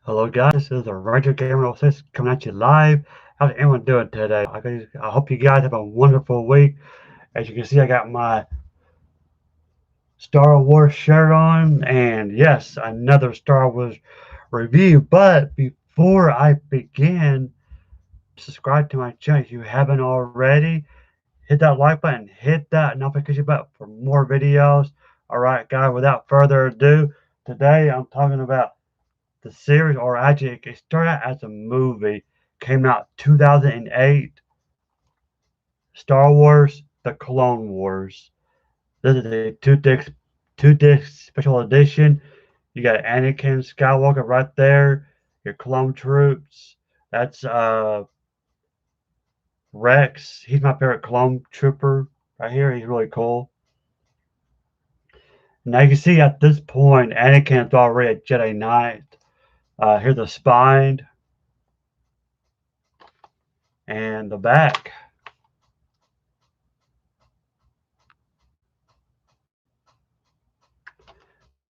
Hello guys, this is the Ranger Gamer 06 coming at you live. How's everyone doing today? I hope you guys have a wonderful week. As you can see, I got my Star Wars shirt on, and yes, another Star Wars review. But before I begin, subscribe to my channel if you haven't already. Hit that like button, hit that notification button for more videos. Alright guys, without further ado, today I'm talking about the series, or actually it started out as a movie, came out 2008, Star Wars: The Clone Wars. This is a two disc special edition. You got Anakin Skywalker right there, your clone troops. That's Rex. He's my favorite clone trooper right here. He's really cool. Now you can see at this point, Anakin's already a Jedi Knight. Here's the spine and the back.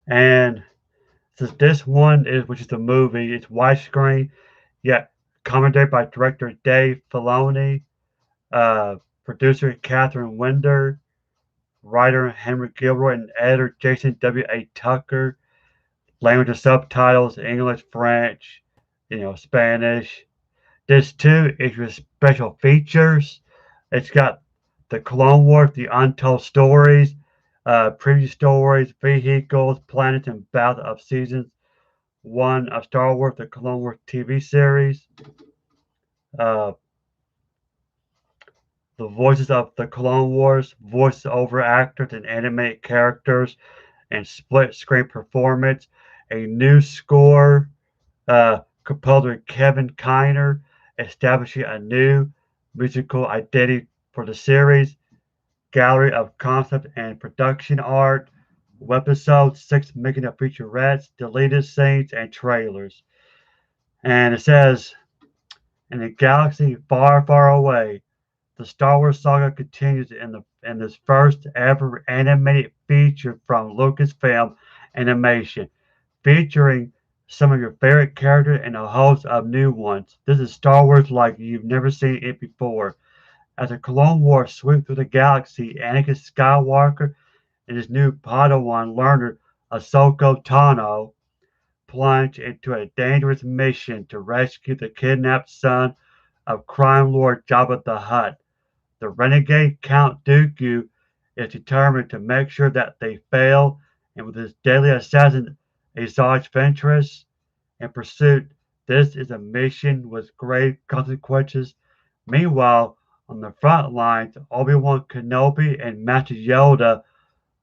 And since this one is, which is the movie, it's widescreen, yet commentated by director Dave Filoni, uh, producer Catherine Winder, writer Henry Gilroy, and editor Jason W.A. Tucker. Language of subtitles: English, French, Spanish. This too is with special features. It's got the Clone Wars, the Untold Stories, previous stories, vehicles, planets, and battles of seasons one of Star Wars: The Clone Wars TV series. Uh, the voices of the Clone Wars, voice-over actors and animated characters, and split-screen performance. A new score, composer Kevin Kiner, establishing a new musical identity for the series. Gallery of concept and production art. Webisode 6 making of featurettes, deleted scenes, and trailers. And it says, in a galaxy far, far away, the Star Wars saga continues in this first ever animated feature from Lucasfilm Animation, featuring some of your favorite characters and a host of new ones. This is Star Wars like you've never seen it before. As the Clone Wars sweep through the galaxy, Anakin Skywalker and his new Padawan learner Ahsoka Tano plunge into a dangerous mission to rescue the kidnapped son of crime lord Jabba the Hutt. The renegade Count Dooku is determined to make sure that they fail, and with his deadly assassin Asajj Ventress in pursuit, this is a mission with grave consequences. Meanwhile, on the front lines, Obi-Wan Kenobi and Master Yoda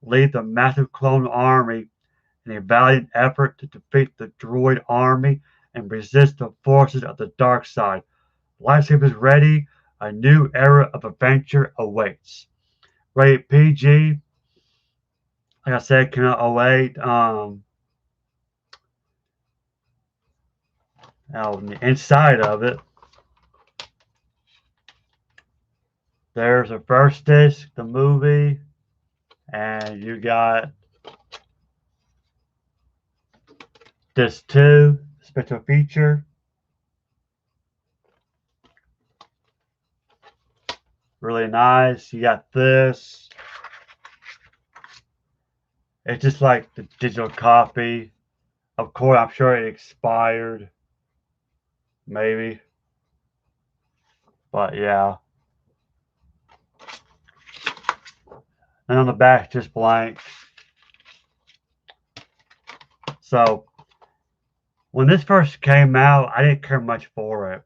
lead the massive clone army in a valiant effort to defeat the droid army and resist the forces of the dark side. Lightsabers ready, a new era of adventure awaits. Rated PG, like I said, cannot await. On the inside of it, there's a first disc, the movie, and you got disc two, special feature. Really nice. You got this. It's just like the digital copy. Of course, I'm sure it expired. Maybe. But yeah. And on the back, just blank. So when this first came out, I didn't care much for it.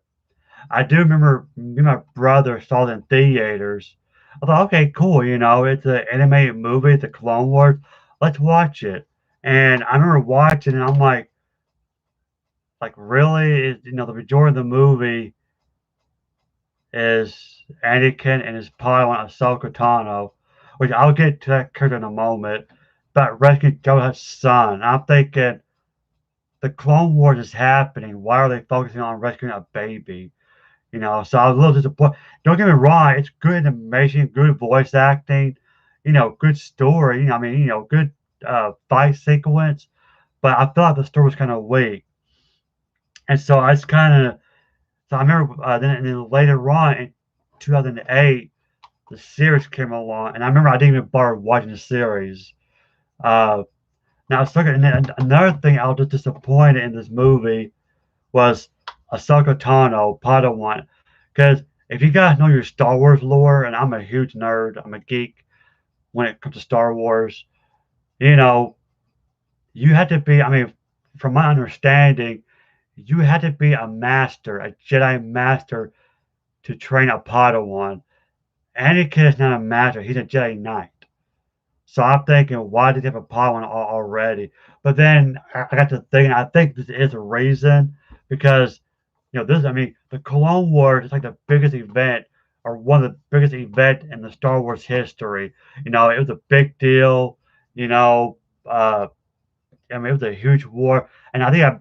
I do remember me and my brother saw it in theaters. I thought, okay, cool, it's an animated movie, the Clone Wars. Let's watch it. And I remember watching, and I'm like really, the majority of the movie is Anakin and his Padawan Ahsoka Tano, which I'll get to that character in a moment. About rescuing Jabba's son. I'm thinking, the Clone Wars is happening. Why are they focusing on rescuing a baby? So I was a little disappointed. Don't get me wrong, it's good animation, good voice acting, good story. I mean, good fight sequence. But I felt like the story was kind of weak. And so I just kind of, so I remember then later on in 2008, the series came along, and I remember I didn't even bother watching the series. Uh, Now, and then another thing I was just disappointed in this movie was Ahsoka Tano, Padawan. Because if you guys know your Star Wars lore, and I'm a huge nerd, I'm a geek when it comes to Star Wars, you know, you had to be, I mean, from my understanding, you had to be a master, a Jedi master to train a Padawan. Anakin is not a master, he's a Jedi Knight. So I'm thinking, why did they have a Padawan already? But then I got to thinking, I think this is a reason because this, I mean, the Clone Wars is like the biggest event or one of the biggest events in the Star Wars history. It was a big deal. You know, uh, I mean, it was a huge war, and I think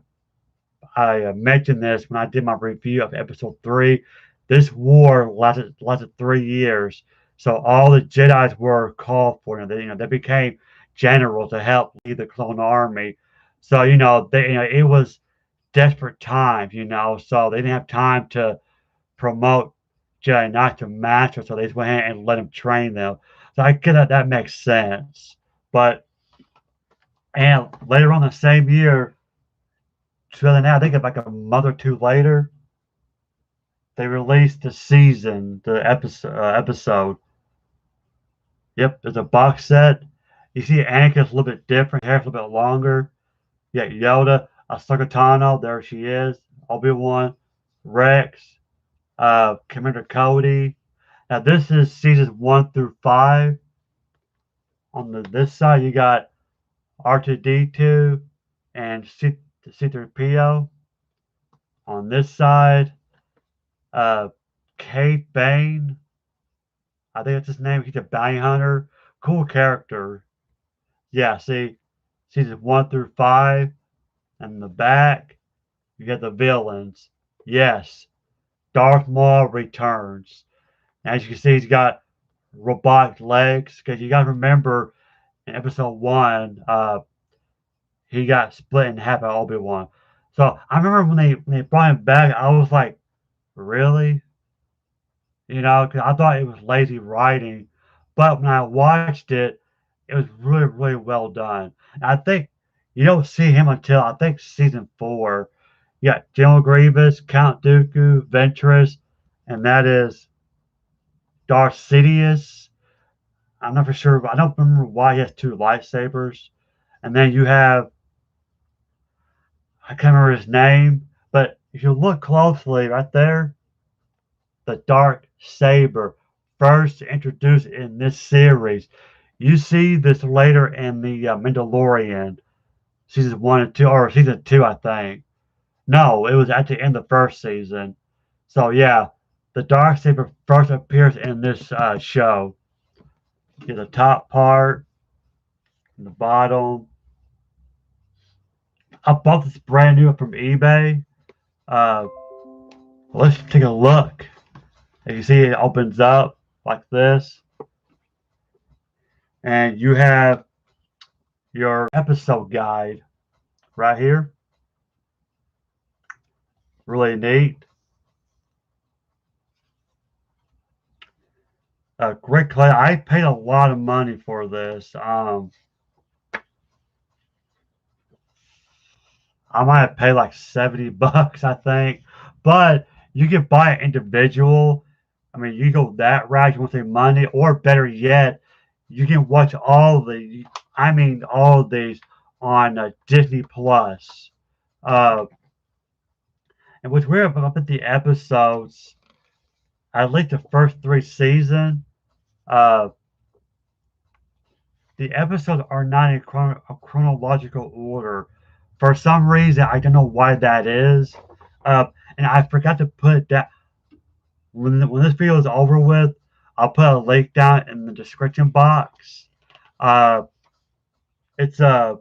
I mentioned this when I did my review of Episode 3. This war lasted 3 years, so all the Jedi's were called for. They became generals to help lead the clone army. So it was desperate times. So they didn't have time to promote Jedi not to master, so they just went ahead and let them train them. So I get that makes sense. But and later on the same year, 2009, I think it's like a month or two later, they released the episode. Yep, there's a box set. You see Anakin's a little bit different, hair's a little bit longer. You got Yoda, Ahsoka Tano, there she is. Obi-Wan, Rex, Commander Cody. Now this is seasons 1 through 5. On this side, you got R2D2 and C3PO. On this side, uh, Cade Bane. I think that's his name. He's a bounty hunter. Cool character. Yeah, see, seasons 1 through 5, and in the back, you get the villains. Yes, Darth Maul returns. As you can see, he's got robotic legs. Because you got to remember, in Episode 1, he got split in half by Obi-Wan. So I remember when they brought him back, I was like, really? Because I thought it was lazy writing, but when I watched it, it was really, really well done. And I think you don't see him until I think season 4. You got General Grievous, Count Dooku, Ventress, and that is Darth Sidious. I'm not for sure, but I don't remember why he has two lightsabers. And then you have, I can't remember his name, but if you look closely right there, the dark saber first introduced in this series. You see this later in the Mandalorian season 1 and 2, or season 2, I think. No, it was at the end of the first season. So yeah, the dark saber first appears in this show. Get the top part, and the bottom. I bought this brand new from eBay. Uh, let's take a look. As you see, it opens up like this. And you have your episode guide right here. Really neat. Great color. I paid a lot of money for this. I might have paid like $70, I think. But you can buy it individual. I mean, you go that route. You want to save money, or better yet, you can watch all of these on Disney Plus. Uh, and what's weird about the episodes, at least the first 3 seasons, uh, the episodes are not in a chronological order. For some reason, I don't know why that is. Uh, and I forgot to put that when this video is over with. I'll put a link down in the description box. Uh, it's a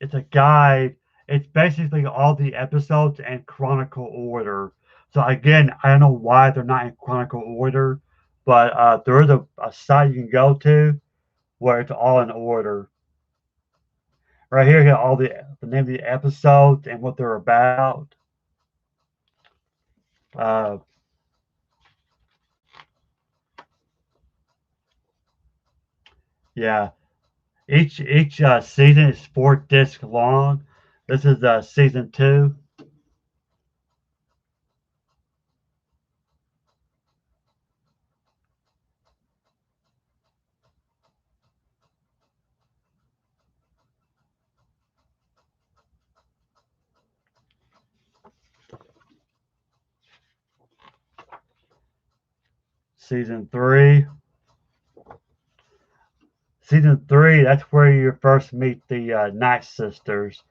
it's a guide. It's basically all the episodes in chronicle order. So again, I don't know why they're not in chronicle order, but there is a site you can go to where it's all in order. Right here, you got all the name of the episodes and what they're about. Uh, yeah, each season is 4 discs long. This is season 2. Season 3. Season 3. That's where you first meet the Night Sisters.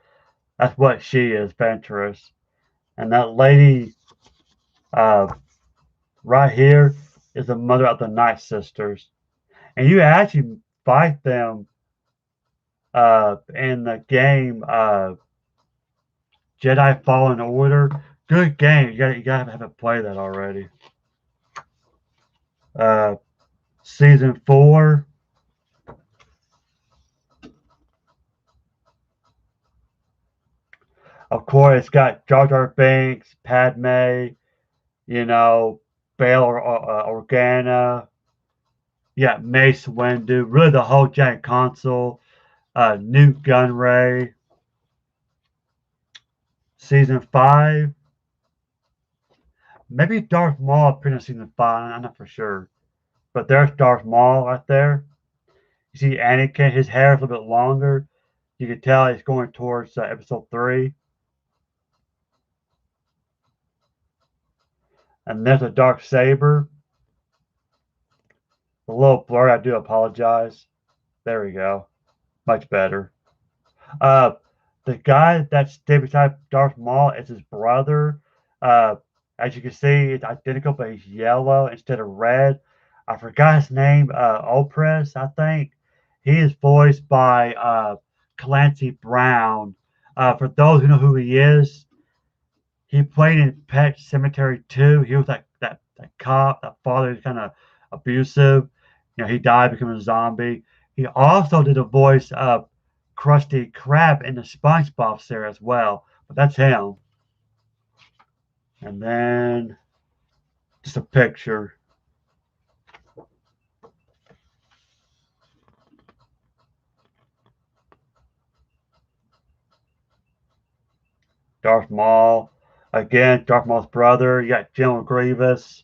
That's what she is, Ventress. And that lady uh, right here is the mother of the Night Sisters. And you actually fight them in the game Jedi Fallen Order. Good game. You gotta have it play that already. Uh, season 4. Of course, it's got Jar Jar Binks, Padme, you know, Bail Organa. Yeah, Mace Windu. Really, the whole giant console. Newt Gunray. Season 5. Maybe Darth Maul appeared in season 5. I'm not for sure. But there's Darth Maul right there. You see Anakin, his hair is a little bit longer. You can tell he's going towards episode 3. And there's a dark saber. A little blurry, I do apologize. There we go. Much better. Uh, the guy that's stayed beside Darth Maul is his brother. Uh, as you can see, it's identical, but he's yellow instead of red. I forgot his name. Opress, I think. He is voiced by Clancy Brown. For those who know who he is, he played in Pet Cemetery 2. He was that cop, that father who's kind of abusive. He died, becoming a zombie. He also did a voice of Krusty Krab in the SpongeBob series as well. But that's him. And then just a picture. Darth Maul. Again, Darth Maul's brother. You got General Grievous.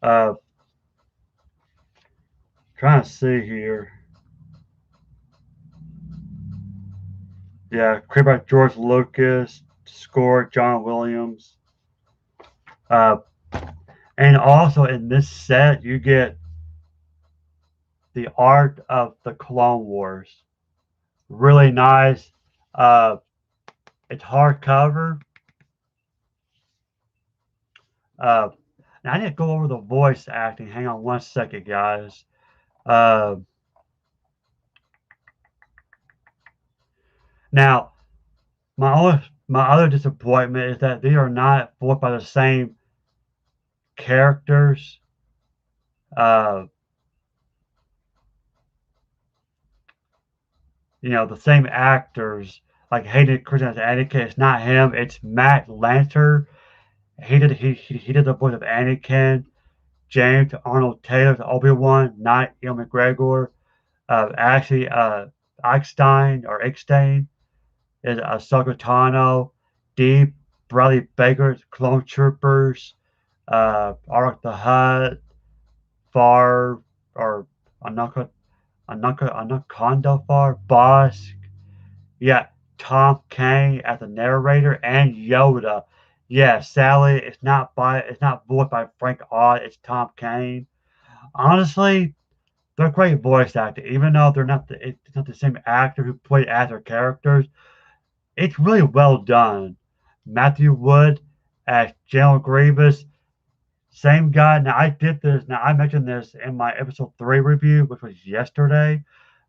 Uh, trying to see here. Yeah, created by George Lucas, score John Williams. Uh, and also in this set, you get the art of the Clone Wars. Really nice. Uh, it's hardcover. Uh, and I need to go over the voice acting. Hang on 1 second, guys. Uh, now, my other disappointment is that they are not voiced by the same characters. Uh, the same actors. Like Hayden Christensen as Anakin, it's not him. It's Matt Lanter. He did the voice of Anakin. James Arnold Taylor, Obi-Wan, not Ewan McGregor. Actually, Eckstein is Ahsoka Tano. Deep Bradley Baker's Clone Troopers. Ark the Hutt. Far or Anaconda Far. Bosk. Yeah, Tom Kane as the narrator and Yoda. Yeah, Sally. It's not voiced by Frank Oz. It's Tom Kane. Honestly, they're great voice acting, even though it's not the same actor who played as their characters. It's really well done. Matthew Wood as General Grievous, same guy. Now I did this. Now I mentioned this in my episode 3 review, which was yesterday.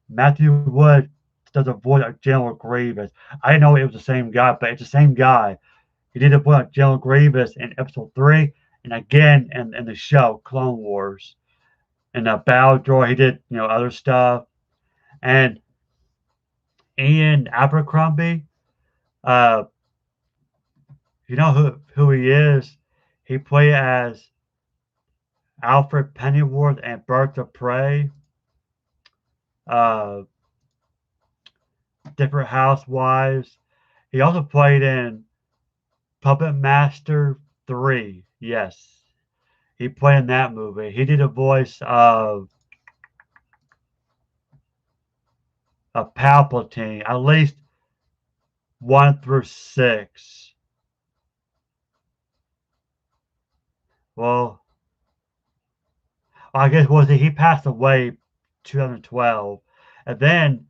Matthew Wood does a voice of General Grievous. I didn't know it was the same guy, but it's the same guy. He did a voice of General Grievous in episode 3, and again in the show Clone Wars. And Battle Droid, he did other stuff. And Ian Abercrombie, uh, you know who he is? He played as Alfred Pennyworth and Birds of Prey, uh, Different Housewives. He also played in Puppet Master 3. Yes, he played in that movie. He did a voice of Palpatine, at least 1 through 6. Well, I guess was he passed away 2012. And then,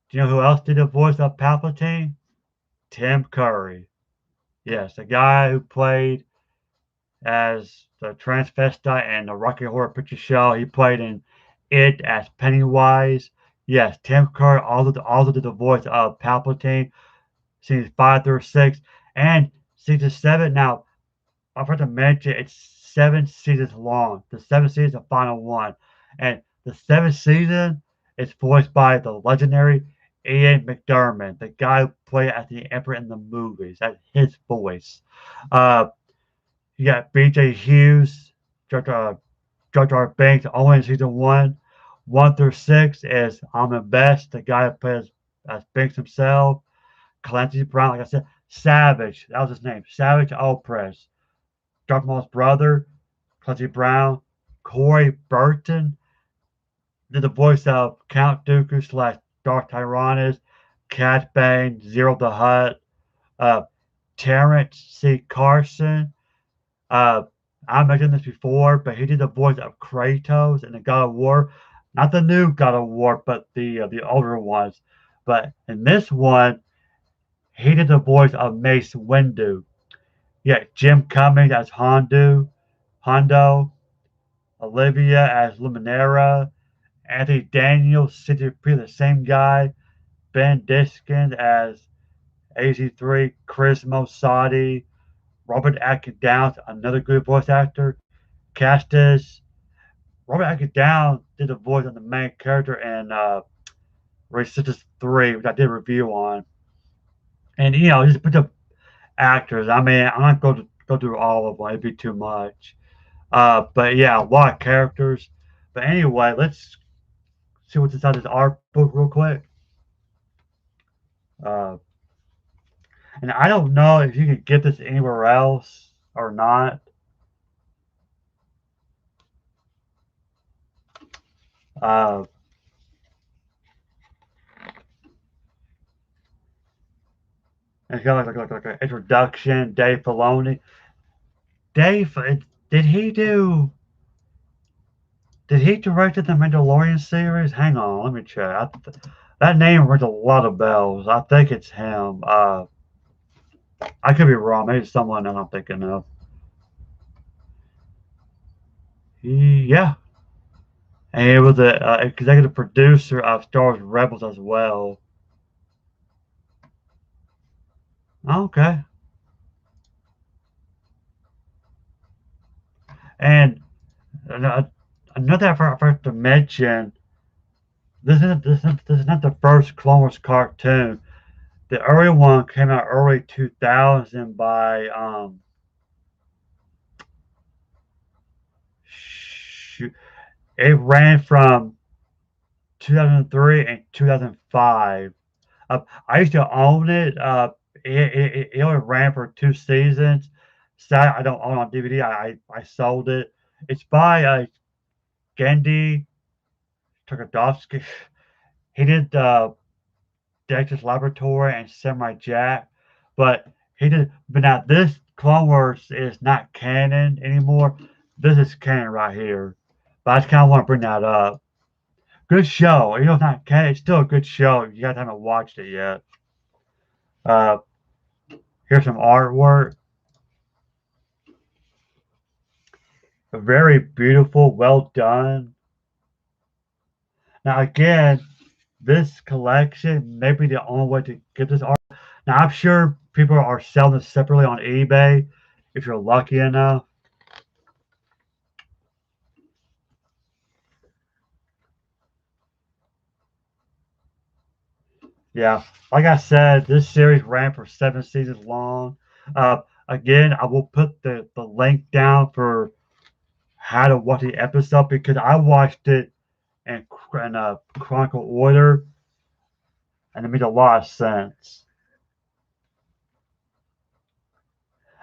do you know who else did the voice of Palpatine? Tim Curry. Yes, the guy who played as the transvestite in the Rocky Horror Picture Show. He played in It as Pennywise. Yes, Tim Curry also did the voice of Palpatine, seasons 5 through 6, and season 7. Now, I forgot to mention it's 7 seasons long. The 7th season is the final one, and the 7th season is voiced by the legendary Ian McDermott, the guy who played as the Emperor in the movies. That's his voice. Uh, you got B.J. Hughes, Jar Jar Binks, only in season 1. 1 through 6 is Ahmed Best, the guy who plays as Binks himself. Clancy Brown, like I said, Savage, that was his name, Savage Opress. Darth Maul's brother, Clancy Brown. Corey Burton did the voice of Count Dooku slash Darth Tyrannus, Cad Bane, Zero the Hutt. Uh, Terrence C. Carson. Uh, I mentioned this before, but he did the voice of Kratos in the God of War. Not the new God of War, but the older ones. But in this one, he did the voice of Mace Windu. Yeah, Jim Cummings as Hondo, Olivia as Luminera, Anthony Daniels, Cynthia P, the same guy, Ben Diskin as AZ3, Chris Mosadi, Robert Atkins Downs, another good voice actor, Castus. Robert Atkins Downs did the voice of the main character in Resistance 3, which I did a review on. And, just a bunch of actors. I mean, I'm not going to go through all of them, it'd be too much. But yeah, a lot of characters. But anyway, let's see what's inside this art book real quick. Uh, and I don't know if you can get this anywhere else or not. Uh, it's got like an introduction. Dave Filoni. Dave, did he do? Did he direct the Mandalorian series? Hang on, let me check. That name rings a lot of bells. I think it's him. I could be wrong. Maybe it's someone that I'm thinking of. Yeah, and he was the executive producer of Star Wars Rebels as well. Okay, and uh, another I forgot to mention. This is not the first Clone Wars cartoon. The early one came out early 2000 by shoot, it ran from 2003 and 2005. I used to own it. It only ran for 2 seasons. So I don't own it on DVD. I sold it. It's by Gendy Tartakovsky. He did Dexter's Laboratory and Samurai Jack, but he did. But now this Clone Wars is not canon anymore. This is canon right here. But I just kind of want to bring that up. Good show. It's not canon. It's still a good show. You guys haven't watched it yet. Uh, Here's some artwork. Very beautiful, well done. Now again, this collection may be the only way to get this art. Now I'm sure people are selling this separately on eBay if you're lucky enough. Yeah, like I said, this series ran for 7 seasons long. Again, I will put the link down for how to watch the episode because I watched it in chronicle order, and it made a lot of sense.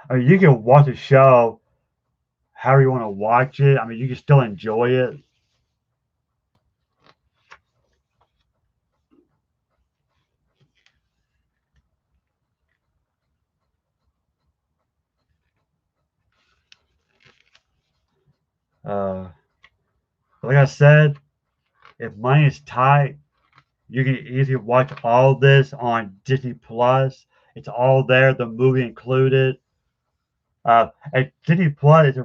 I mean, you can watch a show however you want to watch it. I mean, you can still enjoy it. Uh, like I said, if money is tight, you can easily watch all this on Disney Plus. It's all there, the movie included. And Disney Plus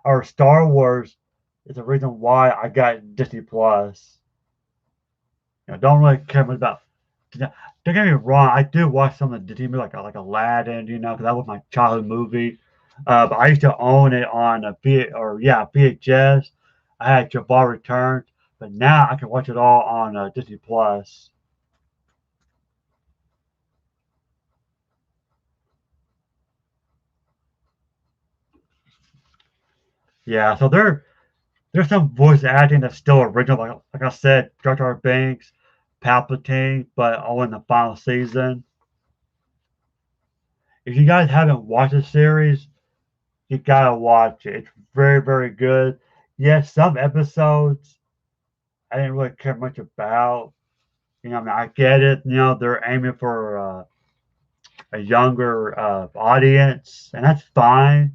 or Star Wars is the reason why I got Disney Plus. Don't really care much about. Don't get me wrong, I do watch some of the Disney movies like Aladdin, because that was my childhood movie. But I used to own it on VHS. I had Jabbar Returns, but now I can watch it all on Disney Plus. Yeah, so there's some voice acting that's still original. Like I said, Jar Jar Binks, Palpatine, but all in the final season. If you guys haven't watched the series, you gotta watch it. It's very, very good. Yes, some episodes I didn't really care much about. I mean, I get it. They're aiming for a younger audience, and that's fine.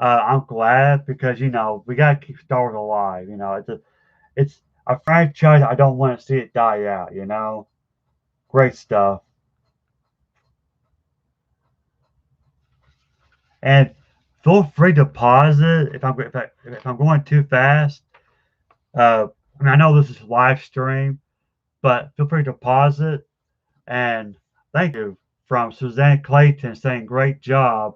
I'm glad because we gotta keep Star Wars alive. It's a franchise. I don't want to see it die out. Great stuff. And feel free to pause it if I'm going too fast. I mean, I know this is live stream, but feel free to pause it. And thank you from Suzanne Clayton saying great job.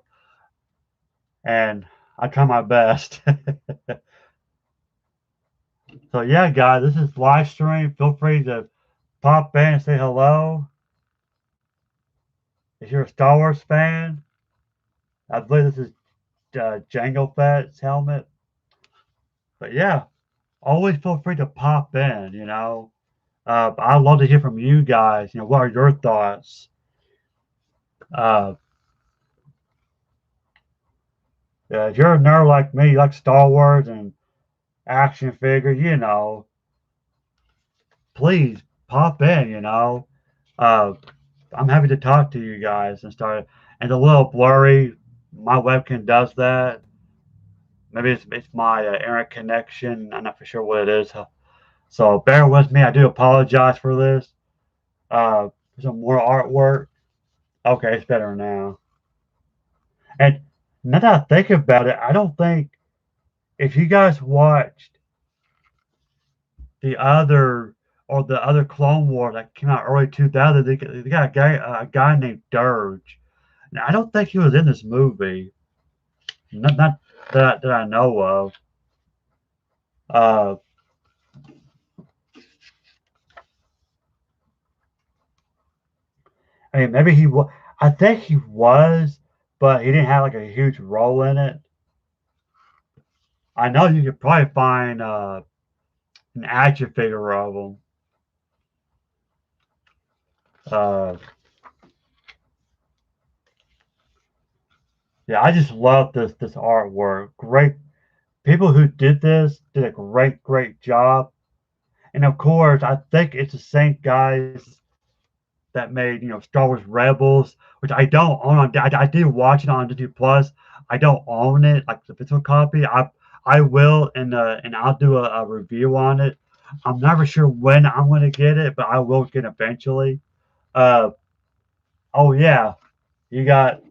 And I try my best. So yeah, guys, this is live stream. Feel free to pop in and say hello. If you're a Star Wars fan, I believe this is Jango Fett's helmet. But yeah, always feel free to pop in. I'd love to hear from you guys. What are your thoughts? Uh, if you're a nerd like me, you like Star Wars and action figures, please pop in. Uh, I'm happy to talk to you guys and start. And a little blurry. My webcam does that. Maybe it's my internet connection. I'm not for sure what it is. So bear with me. I do apologize for this. Uh, some more artwork. Okay, it's better now. And now that I think about it, I don't think if you guys watched the other the other Clone Wars that came out early 2000, they got a guy named Dirge. Now, I don't think he was in this movie. Not that I know of. Uh, I mean, maybe he was. I think he was, but he didn't have like a huge role in it. I know you could probably find an action figure of him. Uh, yeah, I just love this artwork. Great people who did this did a great job. And of course, I think it's the same guys that made Star Wars Rebels, which I don't own on. I did watch it on Disney Plus. I don't own it like the physical copy. I will and I'll do a review on it. I'm never sure when I'm going to get it, but I will get it eventually. Uh, oh yeah, you got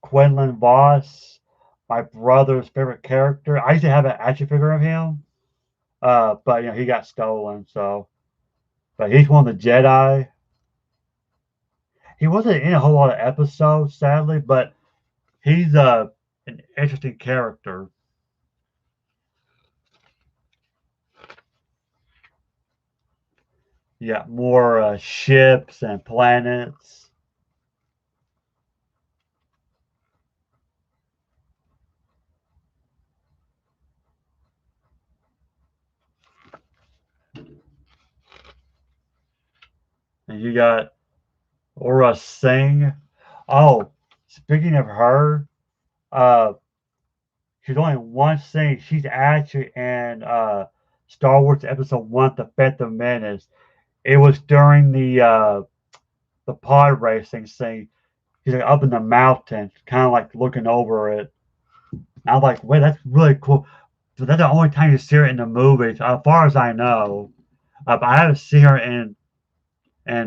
Quinlan Voss, my brother's favorite character. I used to have an action figure of him, but he got stolen. So, but he's one of the Jedi. He wasn't in a whole lot of episodes, sadly, but he's an interesting character. You got more ships and planets. And you got Aura Singh. Oh, speaking of her, uh, she's only one scene. She's actually in Star Wars Episode 1, The Phantom Menace. It was during the pod racing scene. She's like up in the mountains, kind of like looking over it. And I was like, wait, that's really cool. So that's the only time you see her in the movies, as far as I know. But I haven't seen her in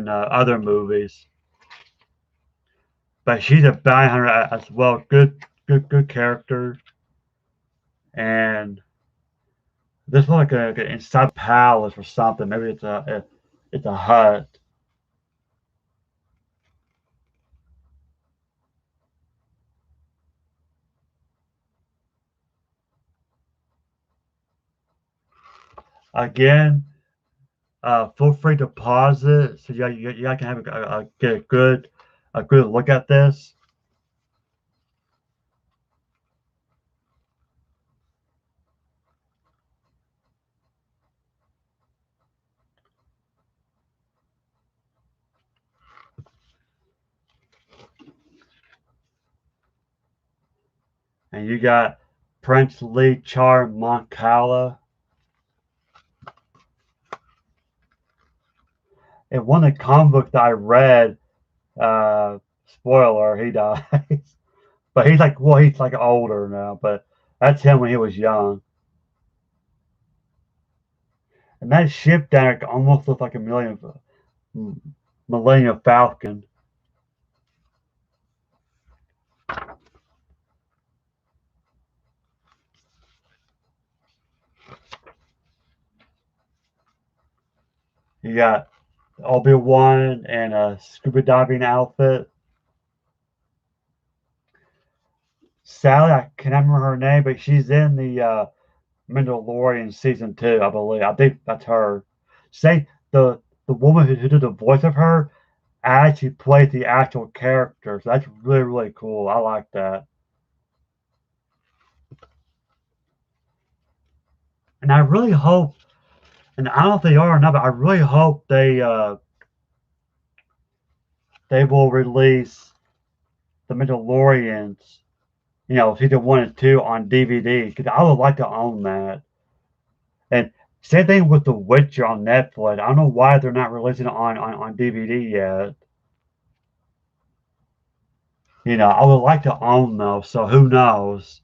other movies. But she's a bounty hunter as well. Good character. And this looks like a inside palace or something. Maybe it's a hut. Again, feel free to pause it so you can have get a good look at this. And you got Prince Lee Char Moncala. In one of the comic books that I read, uh, spoiler, he dies. But he's like older now, but that's him when he was young. And that ship down there almost looks like a Millennium Falcon. You got Obi-Wan in a scuba diving outfit. Sally, I cannot remember her name, but she's in the Mandalorian season 2, I believe. I think that's her. Say the woman who did the voice of her actually played the actual character. So that's really cool. I like that. And I really hope, and I don't know if they are or not, but I really hope they will release the Mandalorians, season 1 and 2 on DVD because I would like to own that. And same thing with The Witcher on Netflix. I don't know why they're not releasing it on DVD yet. I would like to own those, so who knows?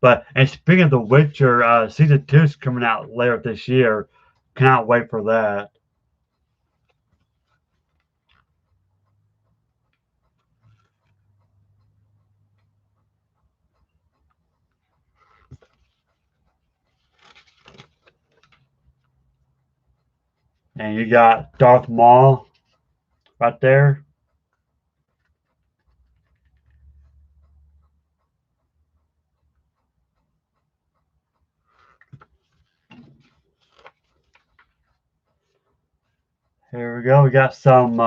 But and speaking of The Witcher, season 2 is coming out later this year. Cannot wait for that. And you got Darth Maul right there. Here we go. We got some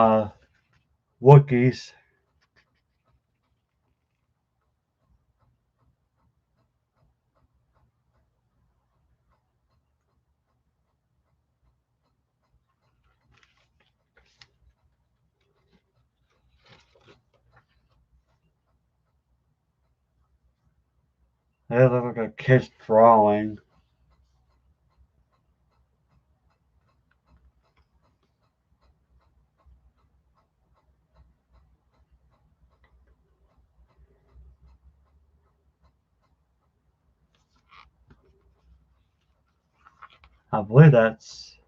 Wookiees. They look like a kid's drawing. I believe that's.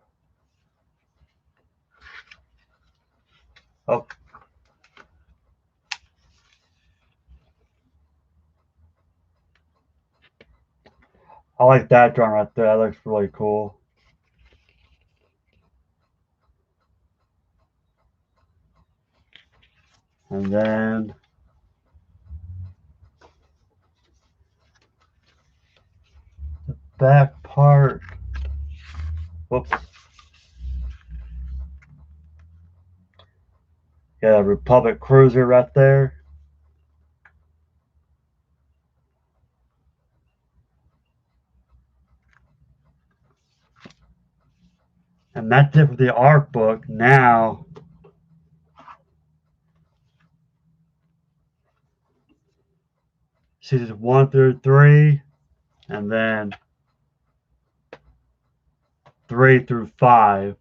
Oh, I like that drawing right there. That looks really cool. And then back part. Whoops. Got a Republic cruiser right there. And that's it for the art book. Now, seasons 1 through 3, and then 3 through 5.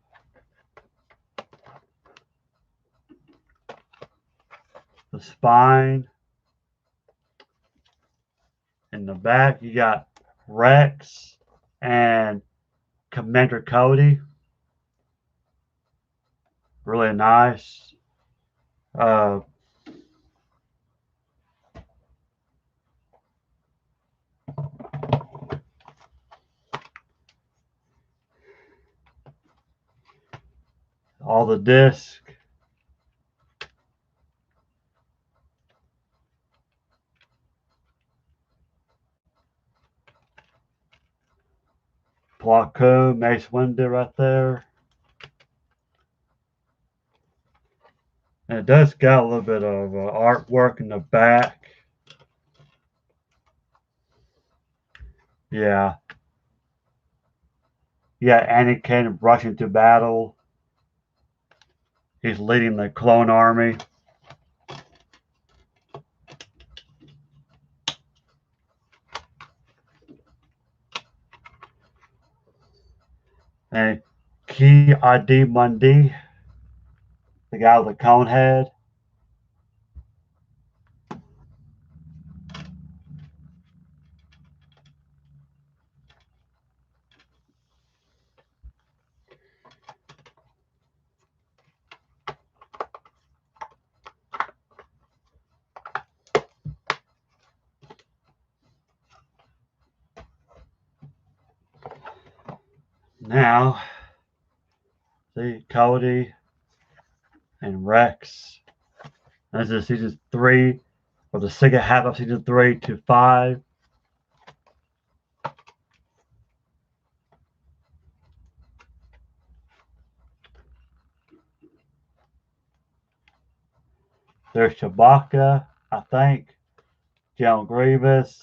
The spine. In the back, you got Rex and Commander Cody. Really nice. Uh, all the discs. Plo Koon, Mace Windu right there. And it does got a little bit of artwork in the back. Yeah. You got Anakin rushing to battle. He's leading the clone army. And Ki-Adi-Mundi, the guy with the cone head. Now, see Cody and Rex. This is season 3, or the second half of season 3 to 5. There's Chewbacca, I think. General Grievous.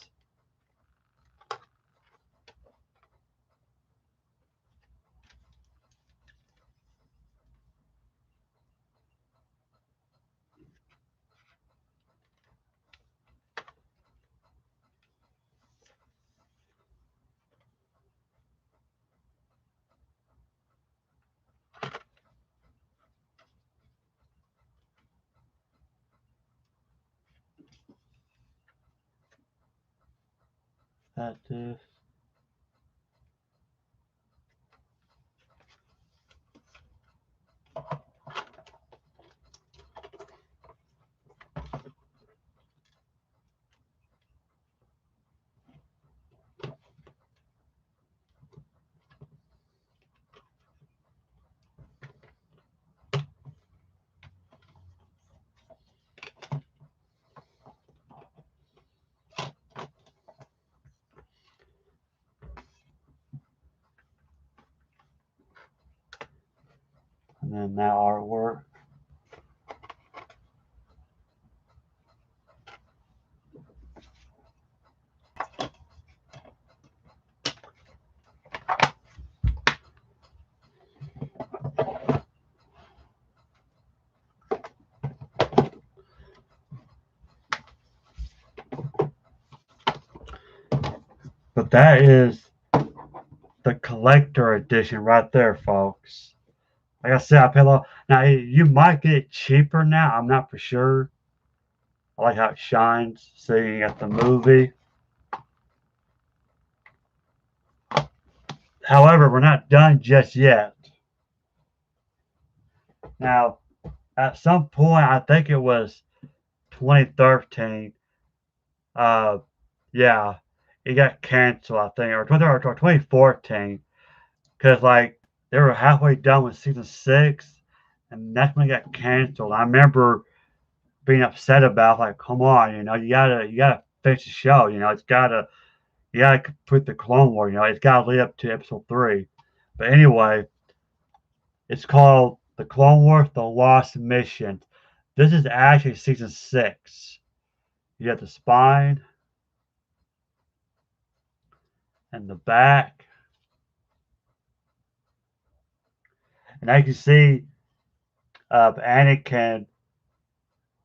That is. And then that artwork. But that is the collector edition right there, folks. Like I said, I pay a lot. Now, you might get it cheaper now. I'm not for sure. I like how it shines. See, you got the movie. However, we're not done just yet. Now, at some point, I think it was 2013. Uh, yeah, it got canceled. I think, or 2014, because like they were halfway done with season 6, and that's when it got canceled. I remember being upset about like, come on, you gotta finish the show. You gotta put the Clone War. It's gotta lead up to episode 3. But anyway, it's called the Clone Wars: The Lost Mission. This is actually season 6. You have the spine and the back. And as you see, Anakin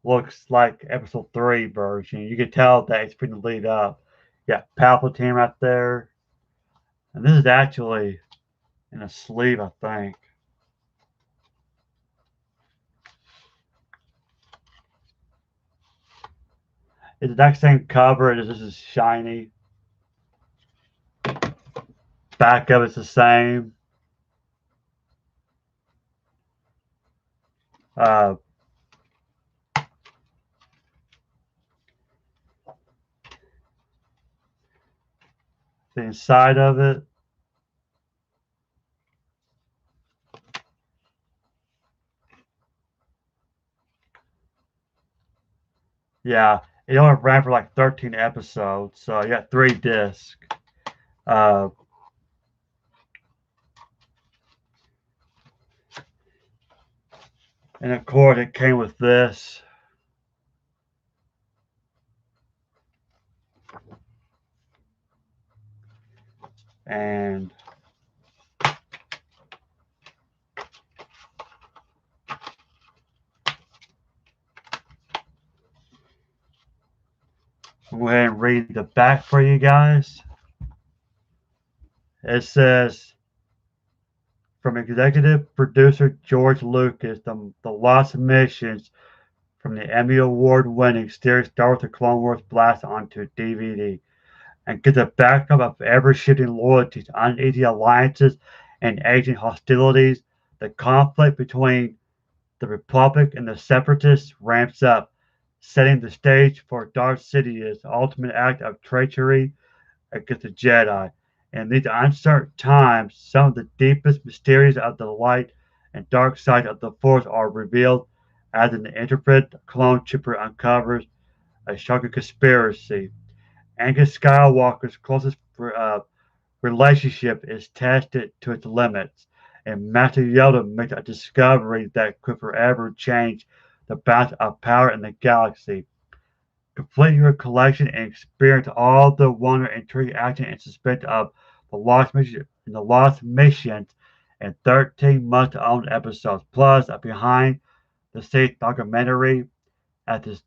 looks like episode 3 version. You can tell that it's been lead up. Yeah, Palpatine right there. And this is actually in a sleeve, I think. It's the exact same cover. This is shiny. Back of it's the same. Uh, the inside of it. Yeah, it only ran for like 13 episodes, so you got 3 discs. Uh, and of course, it came with this. And I'll go ahead and read the back for you guys. It says, from executive producer George Lucas, the Lost Missions from the Emmy Award winning series Star Wars The Clone Wars blast onto DVD and get the backdrop of ever shifting loyalties, uneasy alliances, and aging hostilities. The conflict between the Republic and the Separatists ramps up, setting the stage for Darth Sidious's ultimate act of treachery against the Jedi. In these uncertain times, some of the deepest mysteries of the light and dark side of the Force are revealed as an intrepid clone trooper uncovers a shocking conspiracy. Anakin Skywalker's closest relationship is tested to its limits, and Master Yoda makes a discovery that could forever change the balance of power in the galaxy. Complete your collection and experience all the wonder, intrigue, action, and suspense of the Lost Missions in 13 must-own episodes, plus a behind-the-scenes documentary as this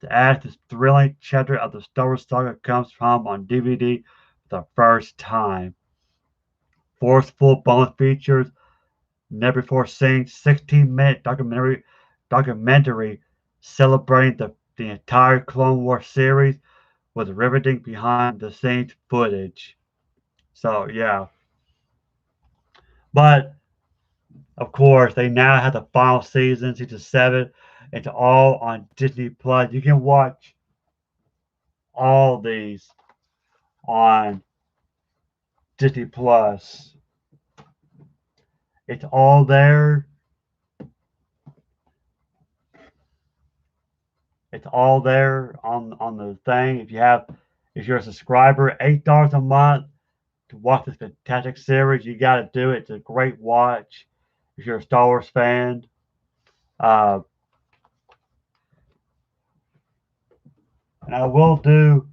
thrilling chapter of the Star Wars saga comes home on DVD for the first time. Forceful bonus features, never before seen 16-minute documentary celebrating the entire Clone Wars series with riveting behind the scenes footage. So yeah. But of course they now have the final season 7. It's all on Disney Plus. You can watch all these on Disney Plus. It's all there. It's all there on the thing. If you're a subscriber, $8 a month to watch this fantastic series, you got to do it. It's a great watch. If you're a Star Wars fan, uh, and I will do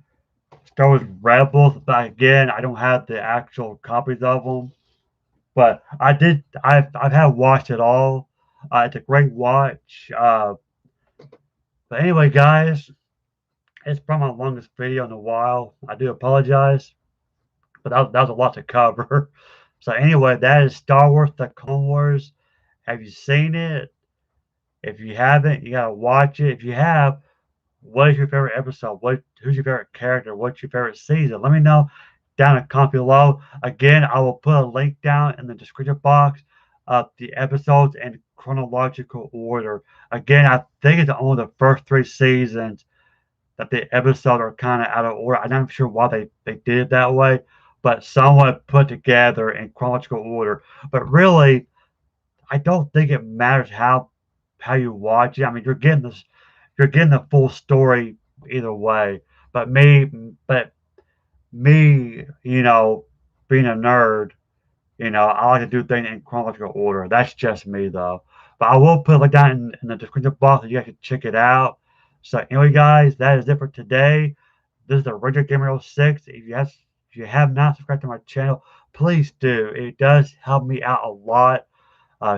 Star Wars Rebels, but again, I don't have the actual copies of them. But I did. I've had watched it all. It's a great watch. But anyway, guys, it's probably my longest video in a while. I do apologize, but that was a lot to cover. So anyway, that is Star Wars: The Clone Wars. Have you seen it? If you haven't, you gotta watch it. If you have, what is your favorite episode? Who's your favorite character? What's your favorite season? Let me know down in the comment below. Again, I will put a link down in the description box of the episodes in chronological order. Again, I think it's only the first 3 seasons that the episodes are kind of out of order. I'm not sure why they did it that way, but somewhat put together in chronological order. But really, I don't think it matters how you watch it. I mean, you're getting the full story either way. But me, being a nerd, I like to do things in chronological order. That's just me, though. But I will put a link down in the description box so you guys can check it out. So anyway, guys, that is it for today. This is the Ranger Gamer 06. If you have not subscribed to my channel, please do. It does help me out a lot.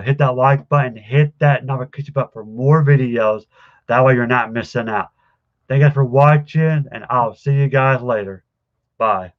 Hit that like button, hit that notification button for more videos. That way you're not missing out. Thank you guys for watching, and I'll see you guys later. Bye.